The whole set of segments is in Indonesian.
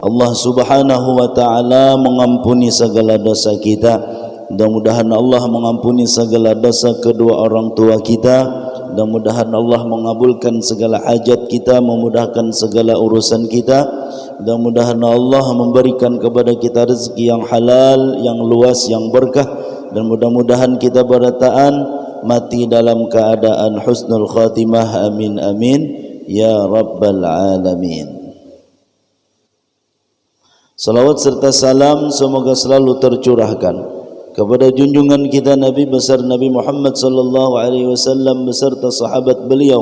Allah Subhanahu wa taala mengampuni segala dosa kita. Mudah-mudahan Allah mengampuni segala dosa kedua orang tua kita. Mudah-mudahan Allah mengabulkan segala hajat kita, memudahkan segala urusan kita. Mudah-mudahan Allah memberikan kepada kita rezeki yang halal, yang luas, yang berkah, dan mudah-mudahan kita berataan mati dalam keadaan husnul khatimah. Amin amin ya rabbal alamin. Salawat serta salam semoga selalu tercurahkan kepada junjungan kita Nabi besar Nabi Muhammad sallallahu alaihi wasallam beserta sahabat beliau,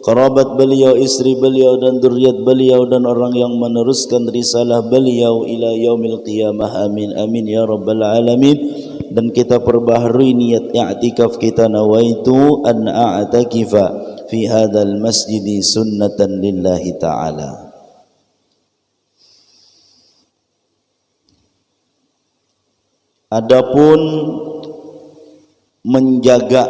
kerabat beliau, istri beliau dan zuriat beliau dan orang yang meneruskan risalah beliau ila yaumil qiyamah. Amin amin ya rabbal alamin. Dan kita perbaharui niat i'tikaf kita, nawaitu an a'takifa fi hadzal masjidi sunnatan lillahi ta'ala. Adapun menjaga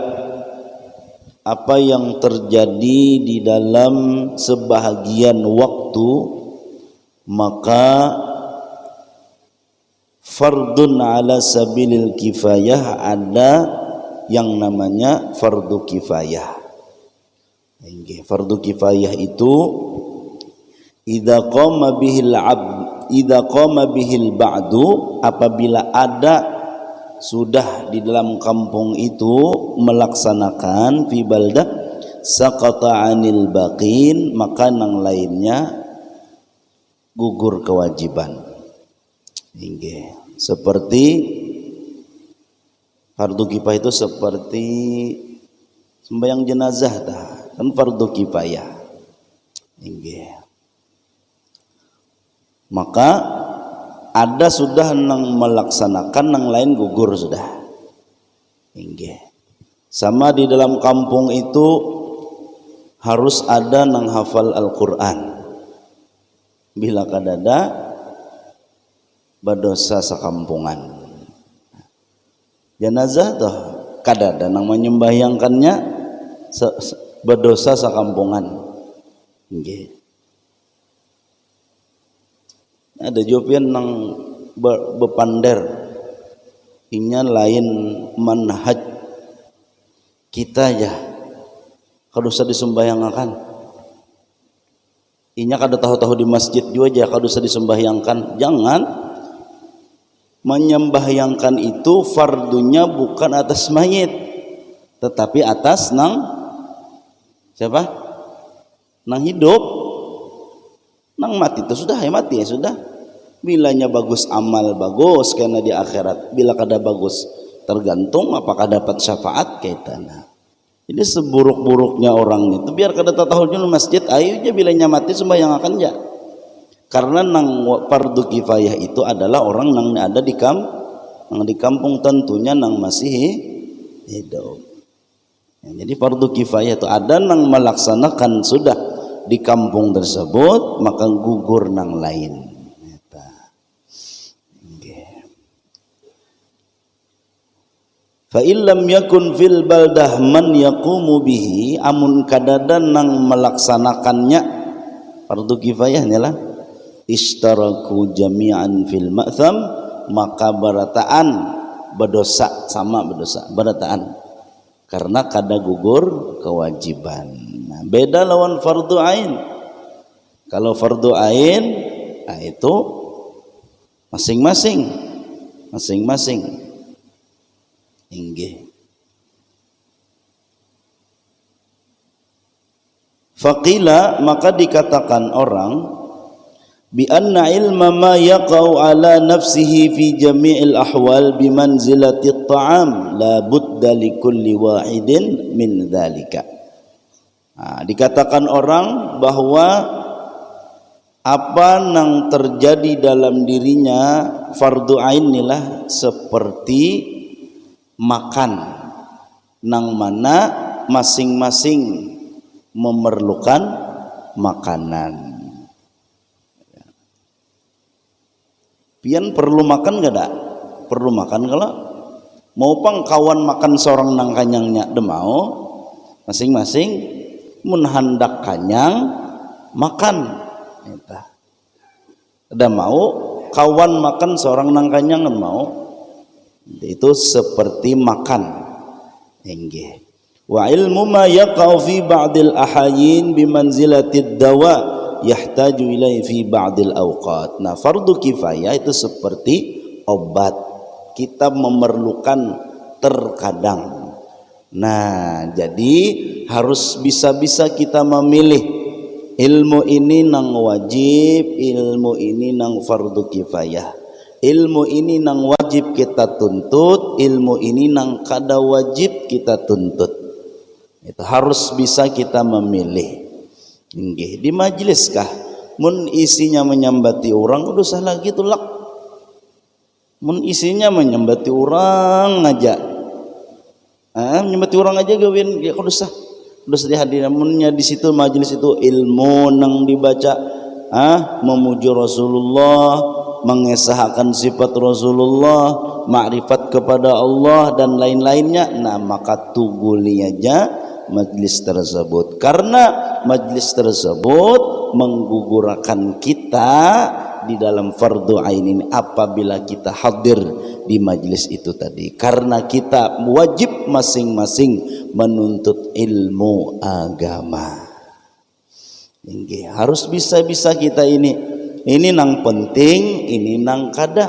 apa yang terjadi di dalam sebahagian waktu, maka fardun ala sabilil kifayah, ada yang namanya fardu kifayah. Fardu kifayah itu idza qama bihil ba'du, apabila ada sudah di dalam kampung itu melaksanakan fi baldah saqata 'anil baqin, maka yang lainnya gugur kewajiban. Seperti fardu kifayah itu seperti sembahyang jenazah kan fardu kifayah. Maka ada sudah nang melaksanakan, nang lain gugur sudah. Sama di dalam kampung itu harus ada nang hafal Al-Quran. Bila kadada badosa sakampungan. Jenazah toh kadada nang menyembahyangkannya badosa sakampungan. Ada jopian nang bepander inya lain manhaj kita ya kada usah disembahyangakan, inya kada tahu-tahu di masjid juga aja kada usah disembahyangan. Jangan menyembahyangkan itu fardunya bukan atas mayit tetapi atas nang siapa? Nang hidup. Nang mati itu sudah, ya mati ya sudah. Bilanya bagus amal bagus karena di akhirat, bila kada bagus tergantung apakah dapat syafaat kaitana. Jadi seburuk-buruknya orang itu biar kada tahu di masjid, ayo aja bilanya mati sembahyang akan ya. Karena nang fardu kifayah itu adalah orang nang ada di kampung tentunya nang masih hidup. Jadi fardu kifayah itu ada nang melaksanakan sudah di kampung tersebut, maka gugur nang lain. Fa illam yakun fil baldah man yaqumu bihi, amun kadada nang melaksanakannya fardu kifayahnya lah, ishtaraku jami'an fil ma'tham, maka barataan berdosa, sama berdosa barataan karena kada gugur kewajiban. Nah, beda lawan fardu ain. Kalau fardu ain, nah itu masing-masing. Faqila, maka dikatakan orang bi anna ilma ma yaqau ala nafsihi fi jami'il ahwal bimanzilati at-ta'am la budda li kulli wahidin min dzalika. Dikatakan orang bahwa apa yang terjadi dalam dirinya fardu ain inilah seperti makan, nang mana masing-masing memerlukan makanan. Pian perlu makan gak dak? Perlu makan kalau mau pang kawan makan seorang nang kanyangnya demau, masing-masing mun handak kanyang makan. Ada mau kawan makan seorang nang kanyangan mau. Itu seperti makan. Inggih. Wa ilmu ma yaqau fi ba'dil ahayin bimanzilatid dawa yahtaju ilaihi fi ba'dil awqat. Nah, fardu kifayah itu seperti obat. Kita memerlukan terkadang. Nah, jadi harus bisa-bisa kita memilih. Ilmu ini nang wajib, ilmu ini nang fardu kifayah. Ilmu ini nang wajib kita tuntut, ilmu ini nang kada wajib kita tuntut. Itu harus bisa kita memilih. Nggih, di majelis kah mun isinya menyambati orang udah salah gitu lak. Mun isinya menyambati orang aja. Menyambati orang aja gawin ya kudu sah. Terus dihadirin munnya di situ majelis itu ilmu nang dibaca, memuji Rasulullah, mengesahkan sifat Rasulullah, makrifat kepada Allah dan lain-lainnya. Nah, maka tuguli aja majelis tersebut, karena majelis tersebut menggugurkan kita di dalam fardu ain ini apabila kita hadir di majelis itu tadi, karena kita wajib masing-masing menuntut ilmu agama. Inggih, harus bisa-bisa kita ini nang penting, ini nang kada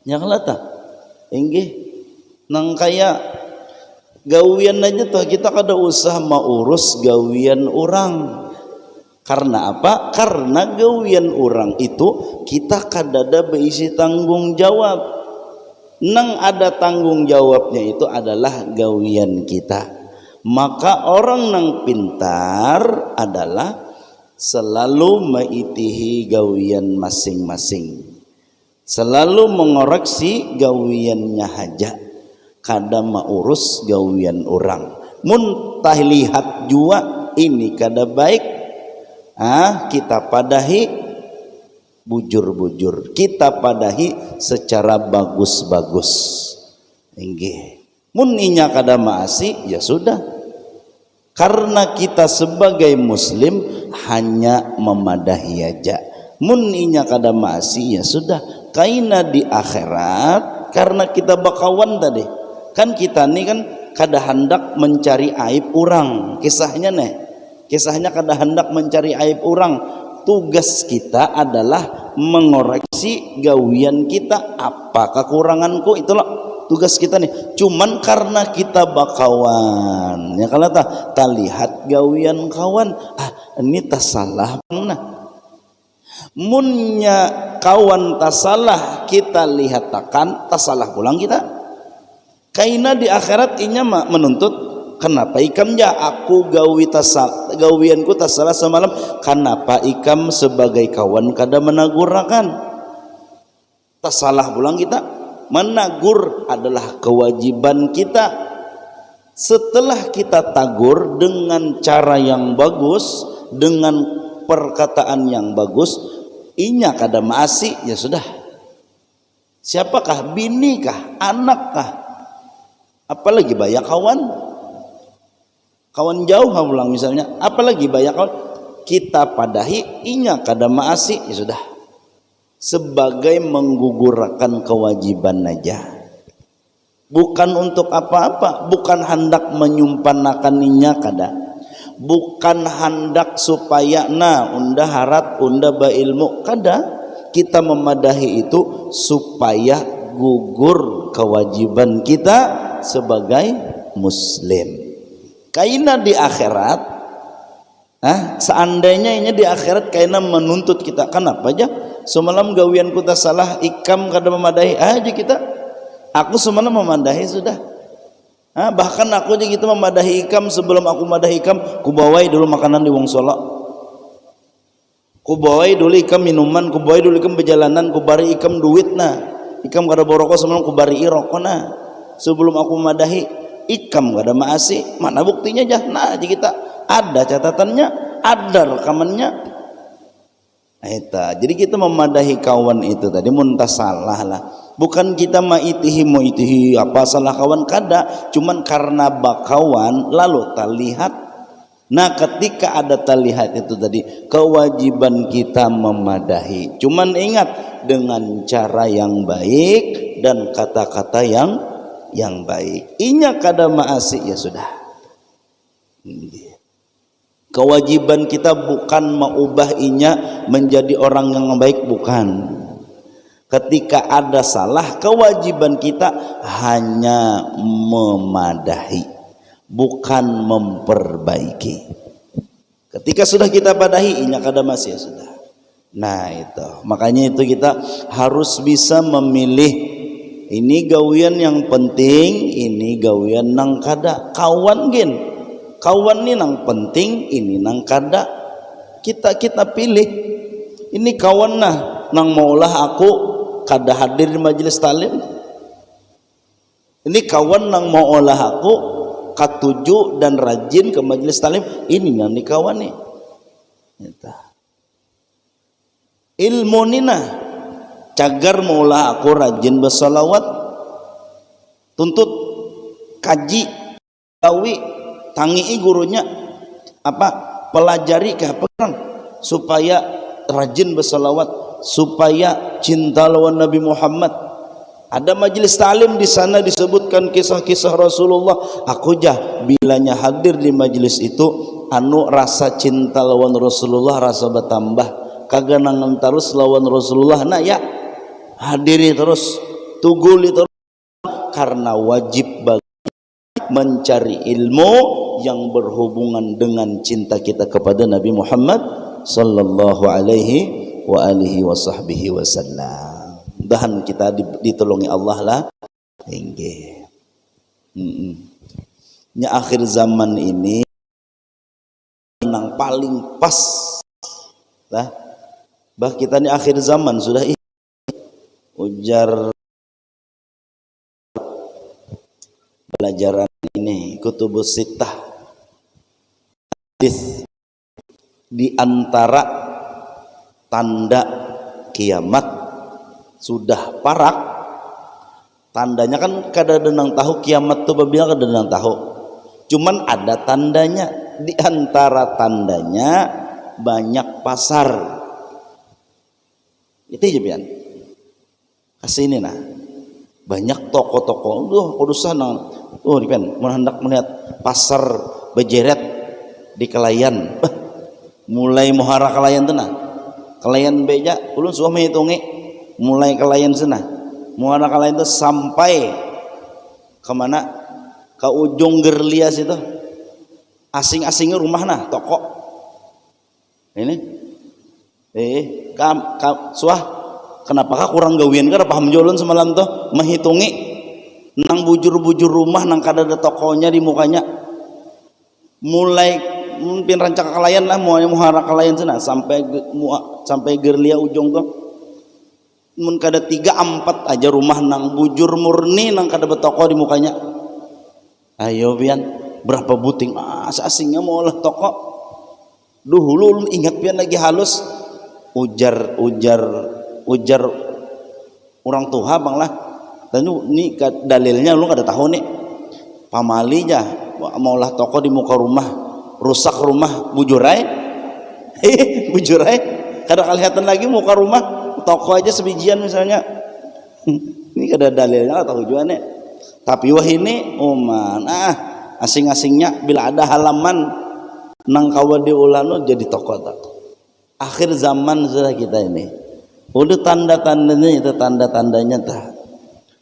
yang lata. Inggih, nang kaya gawian aja tuh kita kada usah maurus gawian orang. Karena apa? Karena gawian orang itu kita kadada berisi tanggung jawab. Nang ada tanggung jawabnya itu adalah gawian kita. Maka orang nang pintar adalah selalu meitihi gawian masing-masing. Selalu mengoreksi gawiannya haja. Kada maurus gawian orang. Mun tah lihat jua ini kada baik, kita padahi bujur-bujur, kita padahi secara bagus-bagus. Inggih. Mun inya kada maasi ya sudah. Karena kita sebagai muslim hanya memadahi aja. Mun inya kada maasi ya sudah. Kaina di akhirat karena kita bakawan tadi. Kan kita nih kan kada hendak mencari aib orang. Kisahnya nih. Kisahnya kada hendak mencari aib orang. Tugas kita adalah mengoreksi gawian kita. Apa kekuranganku, itulah tugas kita nih. Cuman karena kita bakawan, ya kalau tak lihat gawian kawan, ini tak salah. Nah, munnya kawan tak salah, kita lihat takkan tak salah pulang kita. Kaina di akhirat inya menuntut. Kenapa ikam ya aku gawianku tak salah semalam? Kenapa ikam sebagai kawan kada menagurakan? Tak salah pulang kita. Menagur adalah kewajiban kita. Setelah kita tagur dengan cara yang bagus, dengan perkataan yang bagus, inya kada maasi ya sudah. Siapakah? Binikah? Anakkah? Apalagi banyak kawan jauh ulang misalnya, apalagi banyak kawan kita padahi inya kada maasi ya sudah, sebagai menggugurkan kewajiban aja, bukan untuk apa-apa, bukan hendak menyumpanakan inya kada, bukan hendak supaya unda harat unda bailmu kada. Kita memadahi itu supaya gugur kewajiban kita sebagai muslim. Kaina di akhirat, seandainya ini di akhirat kaina menuntut kita, kenapa aja semalam gawian kita salah, ikam kada memadahi aja kita. Aku semalam memadahi sudah. Bahkan aku aja gitu memadahi ikam, sebelum aku memadahi ikam, kubawai dulu makanan di wong solok, kubawai dulu ikam minuman, kubawai dulu ikam perjalanan, kubari ikam duit ikam kada boroko semalam kubari rokok sebelum aku memadahi. Ikam gak ada maasi, mana buktinya aja? Nah, aja kita ada catatannya, ada rekamannya. Jadi kita memadahi kawan itu tadi muntah salah lah. Bukan kita maitihi apa salah kawan kada, cuman karena bakawan lalu tak lihat Nah, ketika ada terlihat itu tadi, kewajiban kita memadahi. Cuman ingat, dengan cara yang baik dan kata-kata yang baik. Inya kada maasi ya sudah. Kewajiban kita bukan mengubah inya menjadi orang yang baik, bukan. Ketika ada salah, kewajiban kita hanya memadahi, bukan memperbaiki. Ketika sudah kita padahi, inya kada masih ya sudah. Nah itu, makanya itu kita harus bisa memilih. Ini gawian yang penting, ini gawian nang kada. Kawan gin, kawan ini nang penting, ini nang kada. Kita pilih. Ini kawan nang maulah aku kada hadir di majelis talim. Ini kawan nang mau olah aku katuju dan rajin ke majelis talim. Ini nang ni kawan nih. Ilmu nina cagar maulah aku rajin bersalawat, tuntut kaji tawi tangi gurunya apa pelajari ke perang supaya rajin bersalawat, supaya cinta lawan Nabi Muhammad. Ada majelis talim di sana disebutkan kisah-kisah Rasulullah. Aku jah bilanya hadir di majelis itu, anu rasa cinta lawan Rasulullah rasa bertambah. Kagak nangan terus lawan Rasulullah. Nah ya hadiri terus, tuguli terus, karena wajib bagi mencari ilmu yang berhubungan dengan cinta kita kepada Nabi Muhammad sallallahu alaihi wa alihi wa sahbihi wasallam. Mudahan kita ditolongi Allah lah. Inggih. Nya akhir zaman ini yang paling pas lah. Bah kita ni akhir zaman sudah ujar pelajaran ini kutubus sittah, hadis di antara tanda kiamat sudah parak. Tandanya kan kada denang tahu kiamat tu babila kada denang tahu. Cuman ada tandanya. Di antara tandanya banyak pasar. Itu aja pian. Kasih ini nah. Banyak toko-toko. Kudusan nang. Pian mun hendak melihat pasar bejeret di Kelayan. Mulai muhara Kelayan tu nah. Kelayan beja ulun suah menghitungi mulai Kelayan sana. Muhara Kelayan tu sampai ke mana? Ke ujung Gerlias itu. Asing-asingnya rumah nah toko. Ini suah kenapakah kurang gawian ka paham jolon semalam tuh menghitungi nang bujur-bujur rumah nang kada ada tokonya di mukanya. Mulai mungkin rancak Kelayan lah, muhara Kelayan sana sampai Gerlia ujung tuh. Mun kada 3-4 aja rumah nang bujur murni nang kada betoko di mukanya. Ayo pian, berapa buting asingnya mau lah toko. Duh hulu ingat pian lagi halus ujar orang tua bang lah. Dan ini dalilnya lu kada tahu nih. Pamali aja maulah toko di muka rumah, rusak rumah bujurai. Bujurai kada kelihatan lagi muka rumah, toko aja sebijian misalnya. Ini kada dalilnya atau tujuannya. Tapi wah ini oman asing-asingnya bila ada halaman nang kawadi ulano jadi toko tak. Akhir zaman sudah kita ini. Udah tanda-tandanya itu tanda-tandanya tah.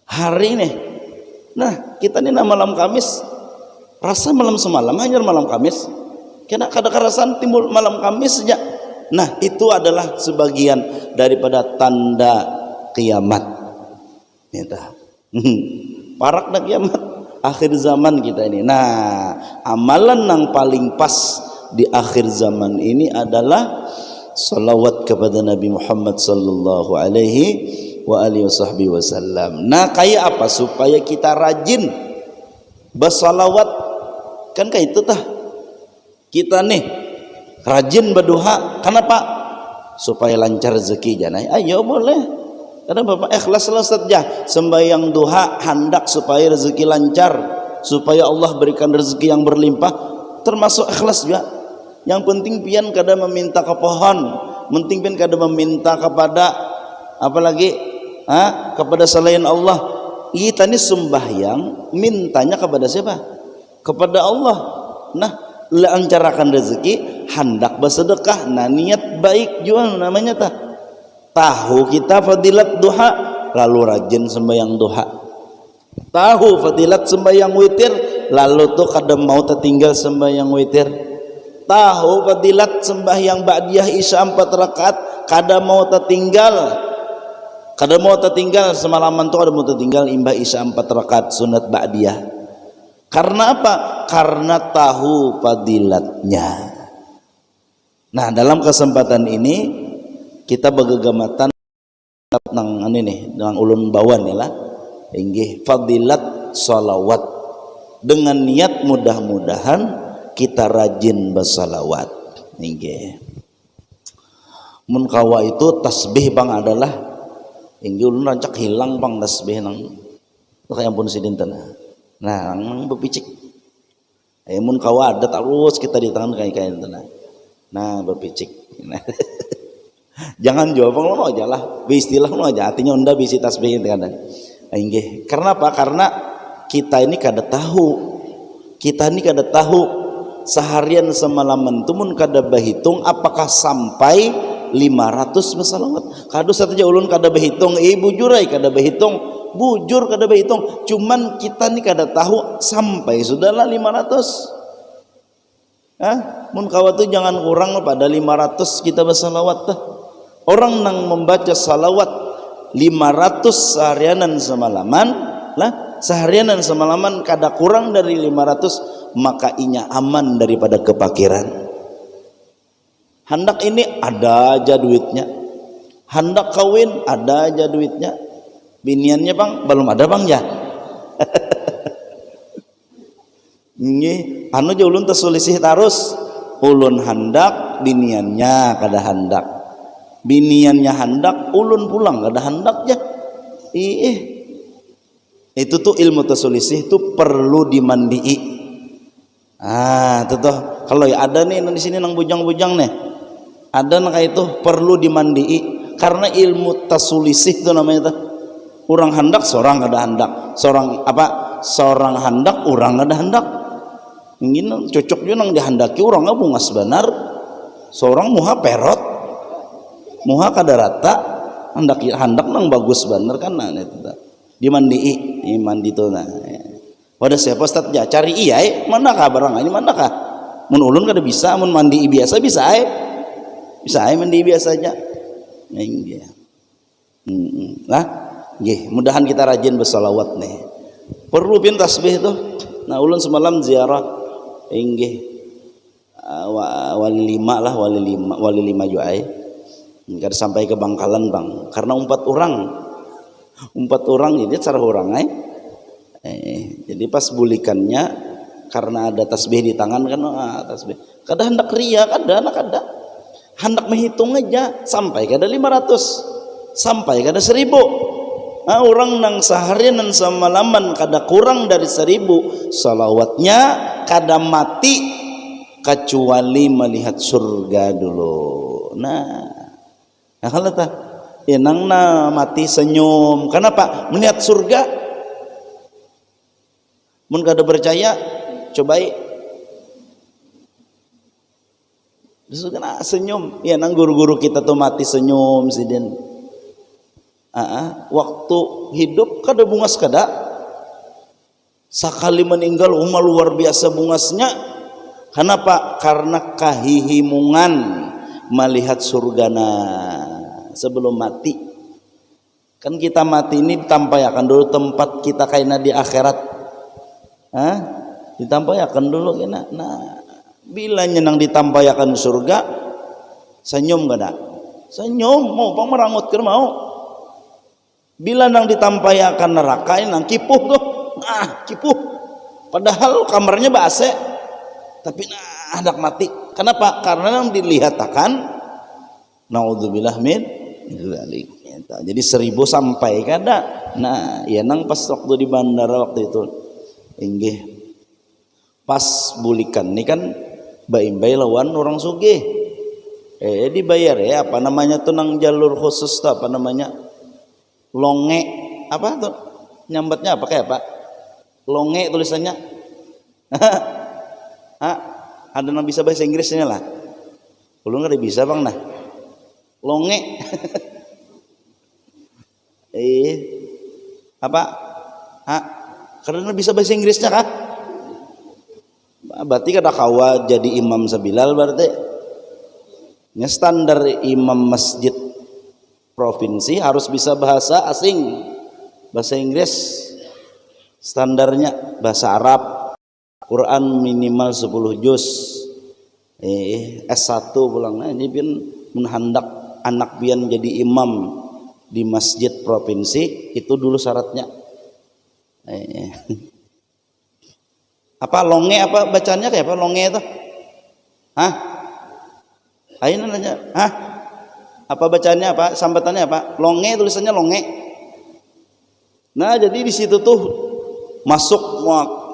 Hari ini. Nah, kita ini malam Kamis rasa malam semalam hanya malam Kamis. Kena kadang-kadang timbul malam Kamis saja. Nah, itu adalah sebagian daripada tanda kiamat. Kita. Parak dah kiamat akhir zaman kita ini. Nah, amalan yang paling pas di akhir zaman ini adalah salawat kepada Nabi Muhammad sallallahu alaihi wa alihi wasallam. Nah, kayak apa supaya kita rajin bersalawat? Kan kayak itu tah. Kita nih rajin berdoa. Kenapa? Supaya lancar rezeki janai. Ayo boleh. Karena Bapak ikhlaslah saja sembahyang duha hendak supaya rezeki lancar, supaya Allah berikan rezeki yang berlimpah, termasuk ikhlas juga. Yang penting pian kada meminta ke pohon, penting pian kada meminta kepada apalagi kepada selain Allah. Kita ini sembahyang mintanya kepada siapa? Kepada Allah. Nah, lancarkan rezeki, hendak bersedekah, nah niat baik jual namanya tah. Tahu kita fadilat duha, lalu rajin sembahyang duha. Tahu fadilat sembahyang witir, lalu tuh kada mau tertinggal sembahyang witir. Tahu fadilat sembahyang ba'diyah isya 4 rakaat, kada mau tertinggal. Kada mau tertinggal semalaman tuh kada mau tertinggal imbah isya 4 rakaat sunat ba'diyah. Karena apa? Karena tahu fadilatnya. Nah, dalam kesempatan ini kita bergegamatan nang ini nih dengan ulun bawan ya lah. Inggih fadilat salawat. Dengan niat mudah-mudahan kita rajin bersalawat. Inggih. Mun kawa itu tasbih bang adalah inggih ulun rancak hilang bang tasbih nang kayak pun sidinten. Nah, nang bepicik. Mun kawa ada terus kita di tangan kayak nah bepicik. Jangan jawab lo aja lah, istilah lo aja. Artinya unda bisi tasbih itu kadang. Inggih. Karena apa? Karena kita ini kada tahu. Kita ini kada tahu seharian semalaman itu mun kada berhitung apakah sampai 500 bersalawat. Kadu saja ulun kada berhitung, bujur ai kada berhitung, bujur kada berhitung. Cuman kita ni kada tahu sampai sudahlah 500. Mun kawa tu jangan kurang pada 500 kita bersalawat tuh. Orang nang membaca salawat 500 seharianan semalaman lah, seharianan semalaman kada kurang dari 500, maka inya aman daripada kepakiran. Hendak ini ada aja duitnya, hendak kawin ada aja duitnya, biniannya bang belum ada bang ya. Ini anu aja ulun tersulisih terus, ulun hendak biniannya kada hendak, biniannya hendak ulun pulang kada hendak ya. Itu tuh ilmu tersulisih itu perlu dimandii. Itu tuh kalau ya ada nih di sini nang bujang-bujang nih, ada nang kayak itu perlu dimandii karena ilmu tasulisih itu namanya tuh. Orang hendak seorang kada hendak, seorang hendak orang kada hendak. Ingin cocok juga nang dihendaki orang bungas benar, seorang muha perot, muha kada rata, hendak nang bagus benar kan nah itu tuh. Dimandii, mandi tuh nah. Pada siapa Ustaz ya cari mana kah barang ini mana kah? Mun ulun kada bisa, mun mandi biasa bisa mandi biasa aja. Nah, iya. Nah, nggih, mudahan kita rajin bersalawat nih. Perlu pin tasbih tuh. Nah, ulun semalam ziarah nggih wali lima juga kada sampai ke Bangkalan bang, karena 4 orang jadi cara orang jadi pas bulikannya karena ada tasbih di tangan kan tasbih kada hendak ria kada hendak menghitung aja sampai kada 500 sampai kada 1000. Orang nang seharian dan semalaman kada kurang dari 1000 salawatnya kada mati kecuali melihat surga dulu. Nah kalau nang mati senyum. Kenapa? Melihat surga. Mun kada percaya, cobai. Justru kena senyum. Ya nang guru-guru kita tuh mati senyum sidin. Waktu hidup kada bungas kada. Sakali meninggal luar biasa bungasnya. Kenapa? Karena kahihimungan melihat surgana sebelum mati. Kan kita mati ini ditampayakan dulu tempat kita kaina di akhirat. Ditampayakan dulu kena. Nah, bila nyenang ditampayakan surga, senyum kada? Senyum, mau bang merangut ke mau. Bila nang ditampayakan neraka nang kipuh tuh. Kipuh. Padahal kamarnya AC, tapi hendak mati. Kenapa? Karena nang dilihat-akan naudzubillah min dzalik. Jadi 1000 sampai kada. Nah, ya nang pas waktu di bandara waktu itu. Inggih pas bulikan ini kan Baimbay lawan orang sugih. Dibayar ya, apa namanya tuh nang jalur khusus tuh apa namanya? Longe apa tuh? Nyambatnya apa kayak Pak? Longe tulisannya. Ada yang bisa bahasa Inggrisnya lah. Belum nggak bisa Bang nah. Longe. Apa? Karena bisa bahasa Inggrisnya kah? Berarti kada kawa jadi imam sabilal berarti. Nya standar imam masjid provinsi harus bisa bahasa asing. Bahasa Inggris standarnya bahasa Arab. Quran minimal 10 juz. S1 pulang. Nah, ini pian menghendak anak pian jadi imam di masjid provinsi itu dulu syaratnya. Apa longe apa bacanya kayak apa longe itu? Ayo nanya. Apa bacanya apa? Sambatannya apa? Longe tulisannya longe. Nah, jadi di situ tuh masuk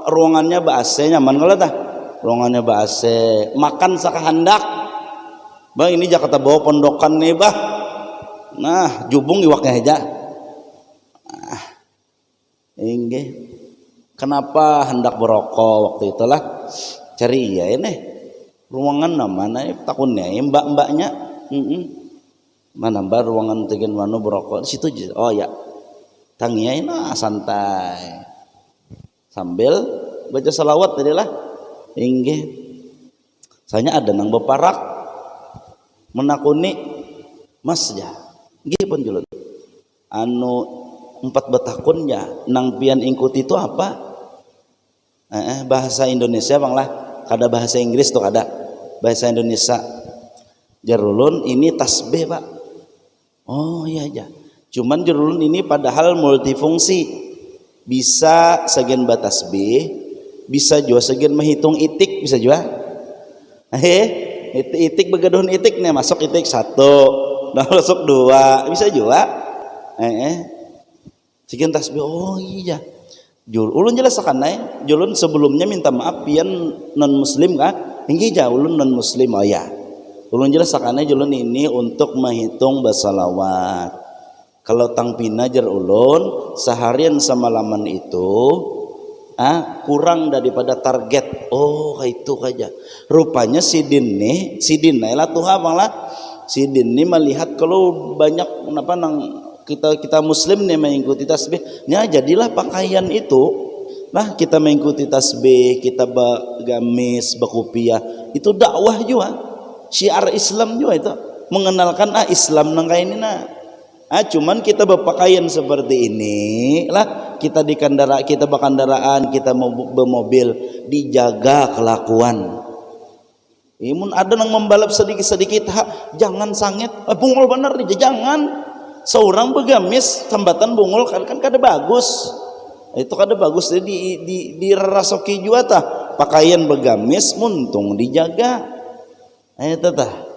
ruangannya ba-AC nyaman kalau tah. Ruangannya ba-AC, makan sakahandak. Bang ini Jakarta bawa pondokan nih, Bah. Nah, jubung iwaknya aja. Inggih. Kenapa hendak berokok waktu itulah? Cari ya ini ruangan mana takunnya mbak-mbaknya mana mbak ruangan tegen mana berokok di situ. Oh ya tangiain santai sambil baca salawat tadi lah. Inggih. Saya ada nang beparak menakuni mas ya nggih pun julun anu 4 betakunnya nang pian ingkut itu apa bahasa Indonesia Bang lah, kada bahasa Inggris tuh ada bahasa Indonesia. Jarulun ini tasbih Pak. Oh iya aja. Cuman jarulun ini padahal multifungsi, bisa segan batasbih, bisa juga segan menghitung itik, bisa juga itik begaduhan itik nih, masuk itik 1 nah masuk 2 bisa juga segan tasbih. Oh iya ulun jelaskan naik julun sebelumnya minta maaf pian non muslim kah tinggi jauh ulun non muslim. Oh ya ulun jelaskan naik julun ini untuk menghitung basalawat. Kalau tang pina jar ulun seharian semalaman itu kurang daripada target. Oh itu aja rupanya sidin lah tuh abang lah sidin nih melihat kalau banyak kenapa nang kita muslim nih mengikuti tasbih nya jadilah pakaian itu nah kita mengikuti tasbih kita gamis bakupiah itu dakwah juga syiar Islam juga itu mengenalkan Islam nang kayak ini cuman kita berpakaian seperti ini lah kita di kita berkendaraan kita bermobil dijaga kelakuan. Imun ada nang membalap sedikit-sedikit jangan sangit bungul bener nih jangan. Seorang begamis sambatan bungul kan kada bagus. Itu kada bagus di rasoki juga tah. Pakaian begamis muntung dijaga. Itu tah.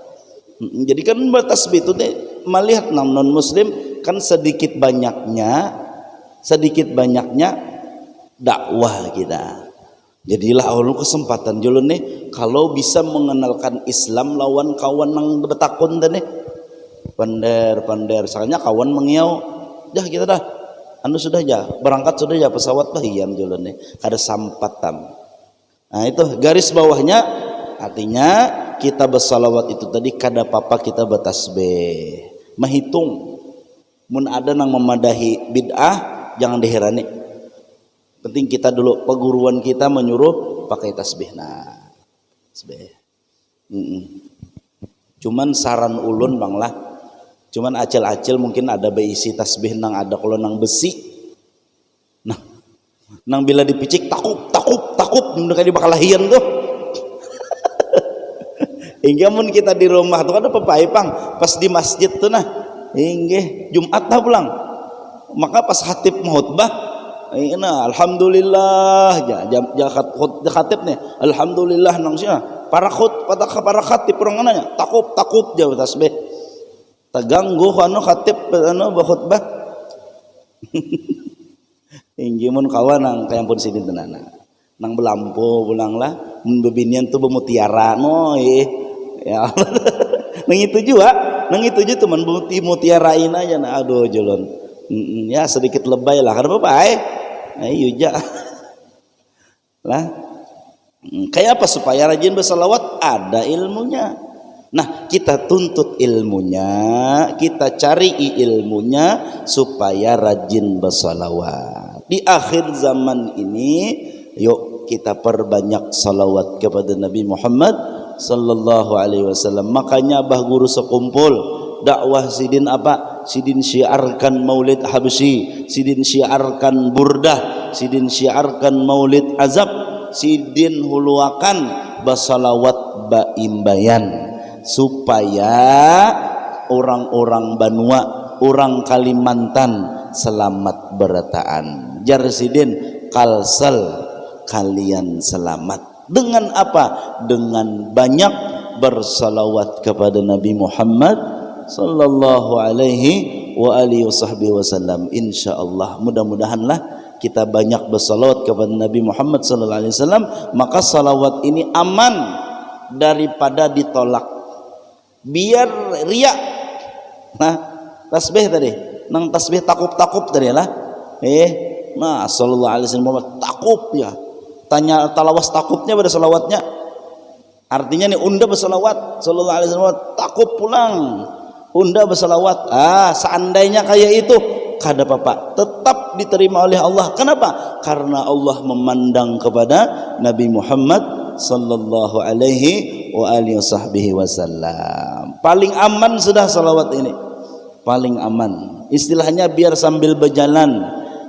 Jadi kan batasbih itu deh melihat non muslim kan sedikit banyaknya dakwah kita. Jadilah Allah kesempatan julun nih kalau bisa mengenalkan Islam lawan kawan nang betakun tadi. Pander soalnya kawan mengiau dah kita dah anu sudah ya berangkat sudah ya pesawat lah hiam jalan nih ada sampatan. Nah itu garis bawahnya artinya kita bersalawat itu tadi kada apa-apa kita bertasbih menghitung mun ada nang memadahi bid'ah jangan diherani penting kita dulu peguruan kita menyuruh pakai tasbih tasbih cuman saran ulun Bang lah cuman acil-acil mungkin ada beisi tasbih nang ada kalau nang besi nah nang bila dipicik takup mendekat di bakalahian tuh hingga mun kita di rumah tuh ada pepaipang pas di masjid tuh nah hingga Jumat dah pulang maka pas khatib khutbah alhamdulillah khatib nih alhamdulillah nang sia para khatib orang nanya takup jauh tasbih terganggu anu khatib anu khutbah ingin mun kawan nang kayak pun sini tenana nang belampo pulang lah mun bebinian tuh bemutiara no ya nang itu juga teman mutiarain aja nah aduh jolon ya sedikit lebay lah karena apa ayo ja lah kayak apa supaya rajin bersalawat ada ilmunya. Nah kita tuntut ilmunya, kita cari ilmunya supaya rajin bersalawat. Di akhir zaman ini yuk kita perbanyak salawat kepada Nabi Muhammad sallallahu alaihi wasallam. Makanya abah guru sekumpul dakwah sidin apa? Sidin syiarkan maulid habsyi, sidin syiarkan burdah, sidin syiarkan maulid azab, sidin huluakan basalawat baimbayan supaya orang-orang Banua, orang Kalimantan selamat berataan. Jar sidin kalsel kalian selamat dengan apa? Dengan banyak bersalawat kepada Nabi Muhammad sallallahu alaihi wa alihi wasallam. Insyaallah mudah-mudahanlah kita banyak bersalawat kepada Nabi Muhammad sallallahu alaihi wasallam, maka salawat ini aman daripada ditolak. Biar riak. Nah, tasbih tadi, nang tasbih takup-takup tadi lah. Nah, sallallahu alaihi wasallam takup ya. Tanya talawas takupnya pada salawatnya. Artinya nih unda bersalawat sallallahu alaihi wasallam takup pulang. Unda bersalawat. Seandainya kayak itu kada apa-apa, tetap diterima oleh Allah. Kenapa? Karena Allah memandang kepada Nabi Muhammad sallallahu alaihi wa alihi wasallam. Paling aman sudah salawat ini. Paling aman. Istilahnya biar sambil berjalan,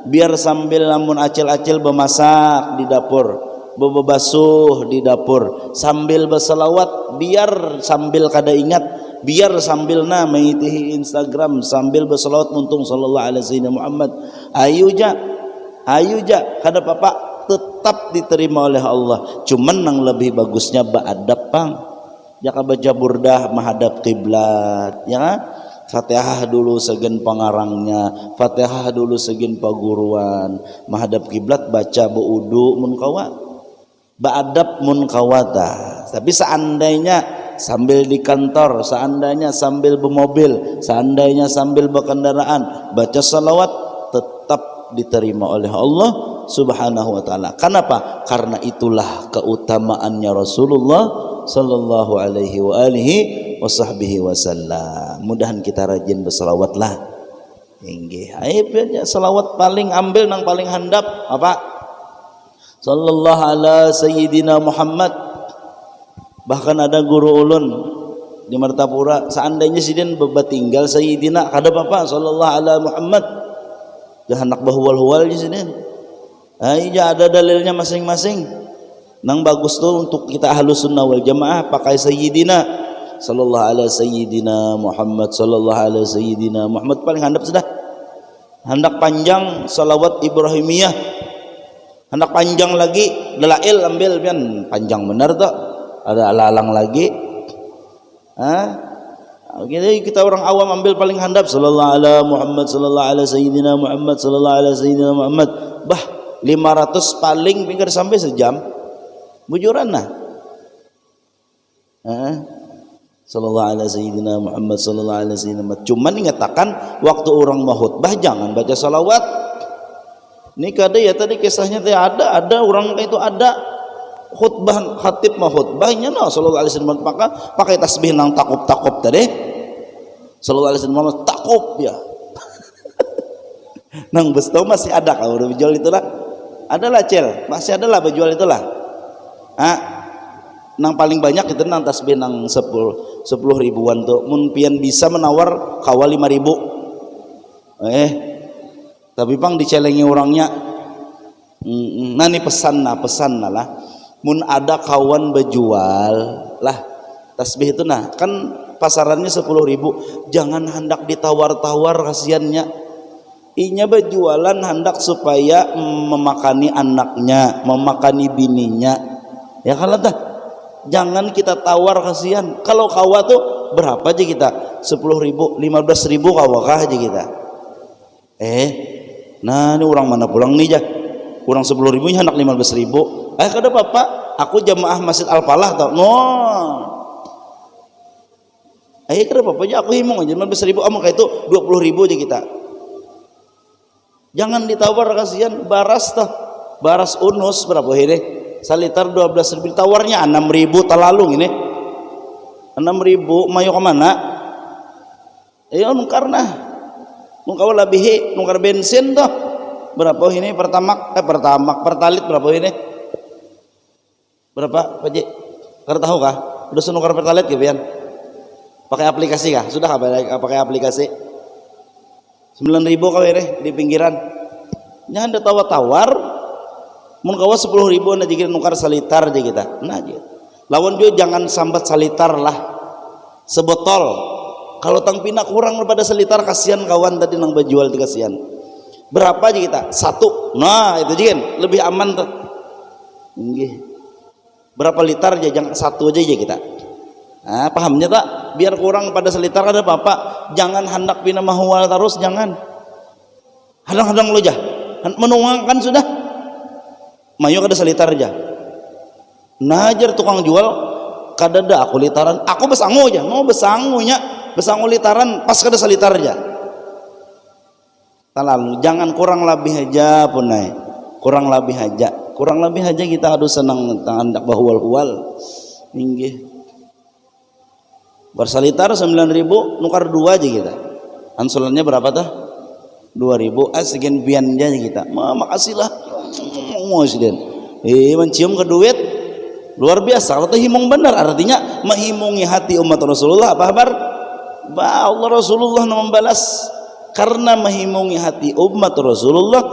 biar sambil lamun acil-acil bemasak di dapur, bebasuh di dapur, sambil bersalawat, biar sambil kada ingat, biar sambil mengitihi Instagram sambil bersalawat muntung sallallahu alaihi wasallam Muhammad. Ayo ja kada apa-apa, tetap diterima oleh Allah. Cuman yang lebih bagusnya beadab pang. Jaka baca burdah menghadap kiblat, ya kan? Fatihah dulu segen pangarangnya, Fatihah dulu segen paguruan, menghadap kiblat baca beudu mun kawa. Beadab mun kawata. Tapi seandainya sambil di kantor, seandainya sambil bermobil, seandainya sambil berkendaraan, baca salawat tetap diterima oleh Allah Subhanahu wa taala. Kenapa? Karena itulah keutamaannya Rasulullah sallallahu alaihi wa alihi wasahbihi wasallam. Mudahan kita rajin berselawat lah. Inggih. Aib selawat paling ambil nang paling handap apa? Sallallahu ala sayyidina Muhammad. Bahkan ada guru ulun di Martapura, seandainya sidin bebatinggal sayyidina kada apa-apa sallallahu ala Muhammad. Jangan nak bahwal-huwal di sini. Iya ada dalilnya masing-masing. Nang bagus tuh untuk kita ahlus sunnah wal jamaah pakai sayyidina sallallahu ala sayyidina Muhammad sallallahu ala sayyidina Muhammad paling handap sudah. Hendak panjang salawat Ibrahimiyah. Hendak panjang lagi dalail ambil pian panjang benar tuh. Ada alalang lagi. Jadi kita orang awam ambil paling handap sallallahu ala Muhammad sallallahu ala sayyidina Muhammad sallallahu ala sayyidina Muhammad. Bah 500 paling pinggir sampai sejam. Bujuran nah. Sallallahu ala sayyidina Muhammad sallallahu ala sayyidina Muhammad. Cuman ingatakan waktu orang mau khutbah jangan baca salawat. Ini kada ya tadi kisahnya tadi ada orang itu ada khutbah khatib mau khutbahnya no sallallahu alaihi wasallam pakai tasbih nang takup-takup tadi. Sallallahu alaihi wasallam takup ya. Nang bestau masih ada kalau udah jual itulah. Adalah cel, masih adalah berjual itulah. Nang paling banyak itu nang tasbih nang 10 ribuan tuh. Mun pian bisa menawar kawal 5.000. Tapi pang dicelengi orangnya. Nah ini pesan lah. Mun ada kawan berjual lah tasbih itu nah kan pasarannya 10.000. Jangan hendak ditawar-tawar kasihannya. Inya berjualan hendak supaya memakani anaknya, memakani bininya. Ya kalau dah jangan kita tawar kasihan. Kalau kawa tuh berapa aja kita? 10.000, 15.000 kawakah aja kita. Nah ini orang mana pulang nih jah? Orang 10.000 nya hendak 15.000. Kada Bapak, aku jamaah Masjid Al-Falah tau. No. Kada Bapak aja aku himung aja 15.000 amang kayak itu 20.000 aja kita. Jangan ditawar, kasihan baras tah. Baras unus berapa ini? Salitar 12.000 tawarnya 6.000 talalung ini. 6.000 mayo ke mana? Nukar nah. Nukar lebih nukar bensin tuh. Berapa ini pertalit berapa ini? Berapa Pak Ji? Kada tahu kah? Udah nukar pertalit gitu kan? Pakai aplikasi kah? Sudah kah pakai aplikasi? 9.000 kau ini di pinggiran. Jangan ada tawar-tawar. Mun kawa 10.000 na jika nukar salitar aja kita. Nah aja. Lawan dia jangan sambat salitar lah. Sebotol. Kalau tang pina kurang daripada salitar, kasihan kawan tadi nang bajual di kasihan. Berapa aja kita? 1. Nah, itu jigen lebih aman tuh. Nggih. Berapa liter aja, jangan 1 aja kita. Nah, pahamnya tak? Biar kurang pada selitar ada apa-apa. Jangan hendak pina mahwal terus, jangan. Hadang-hadang lo jah. Menuangkan sudah. Mayu kada selitar aja. Najar tukang jual kada ada aku litaran. Aku besangu aja. No besangunya, besangu litaran pas kada selitar aja. Talalu jangan kurang lebih aja punai. Kurang lebih aja. Kurang lebih aja kita aduh senang hendak bahwal-huwal. Inggih. Bersalitar 9.000 nukar 2 aja kita. Ansulannya berapa tah? 2.000. Sekian bian aja kita. Makasihlah. Musiden. Mencium ke duit luar biasa. Kalau himung benar artinya menghimungi hati umat Rasulullah. Apa kabar? Allah Rasulullah membalas karena menghimungi hati umat Rasulullah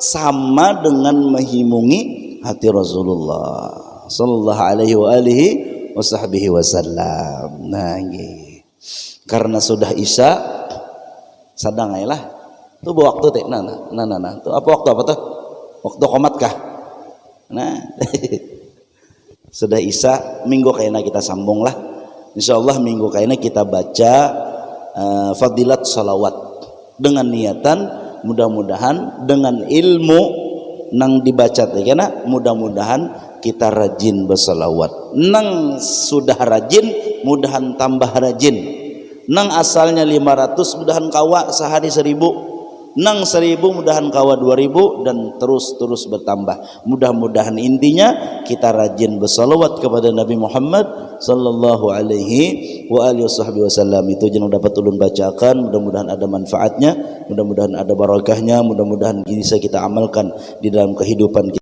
sama dengan menghimungi hati Rasulullah sallallahu alaihi wa alihi wasahbihi wasallam. Nah, nggih. Karena sudah Isya sadang lah. Tuh waktu teh. Nah. Tuh apa waktu apa tuh? Waktu qomat kah? Nah. Sudah Isya, minggu kayaknya kita sambung lah. Insyaallah minggu kayaknya kita baca fadilat salawat dengan niatan mudah-mudahan dengan ilmu nang dibaca teh kana mudah-mudahan kita rajin bersalawat. Nang sudah rajin mudahan tambah rajin. Nang asalnya 500 mudahan kawa sehari 1.000. Nang 1.000 mudahan kawa 2.000 dan terus bertambah. Mudah-mudahan intinya kita rajin bersalawat kepada Nabi Muhammad sallallahu alaihi wa alihi wasallam. Itu jangan dapat ulun bacakan, mudah-mudahan ada manfaatnya, mudah-mudahan ada barakahnya, mudah-mudahan bisa kita amalkan di dalam kehidupan kita.